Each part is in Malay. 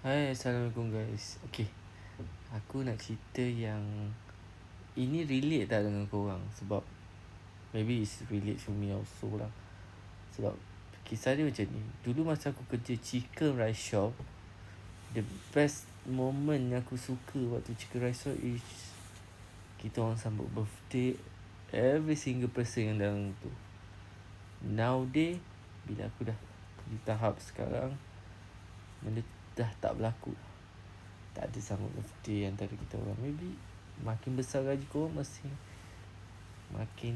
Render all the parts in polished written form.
Hai, Assalamualaikum guys. Okay, aku nak cerita yang ini relate tak dengan korang. Sebab maybe it's relate to me also lah. Sebab kisah dia macam ni. Dulu masa aku kerja chicken rice shop, the best moment yang aku suka waktu chicken rice shop is kita orang sambut birthday every single person yang dalam tu. Nowadays, bila aku dah di tahap sekarang, benda dah tak berlaku. Tak ada sambut birthday antara kita orang. Maybe makin besar gaji korang, makin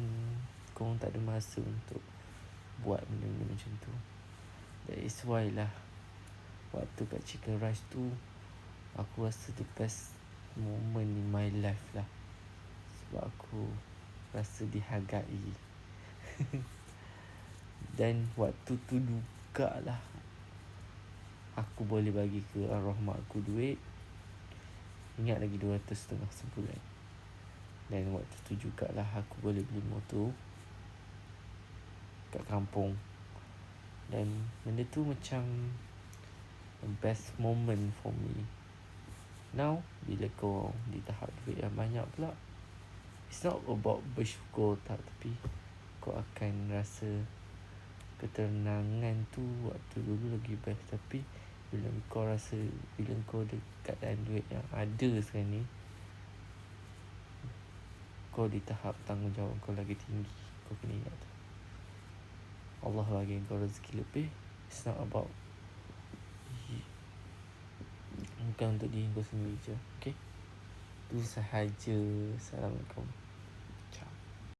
korang tak ada masa untuk buat benda-benda macam tu. That is why lah, waktu kat chicken rice tu, aku rasa the best moment in my life lah. Sebab aku rasa dihargai. Dan waktu tu juga lah aku boleh bagi ke arwah mak aku duit. Ingat lagi 200.5 sebulan. Dan waktu tu jugalah aku boleh beli motor kat kampung. Dan benda tu macam the best moment for me. Now, bila kau di tahap duit yang banyak pula, it's not about bersyukur tak, tapi kau akan rasa ketenangan tu waktu dulu lagi best. Tapi bila kau dekat dengan duit yang ada sekarang ni, kau di tahap tanggungjawab kau lagi tinggi. Kau kena ingat tu, Allah bagi kau rezeki lebih. It's not about bukan untuk diri kau sendiri je. Okay, itu sahaja. Assalamualaikum.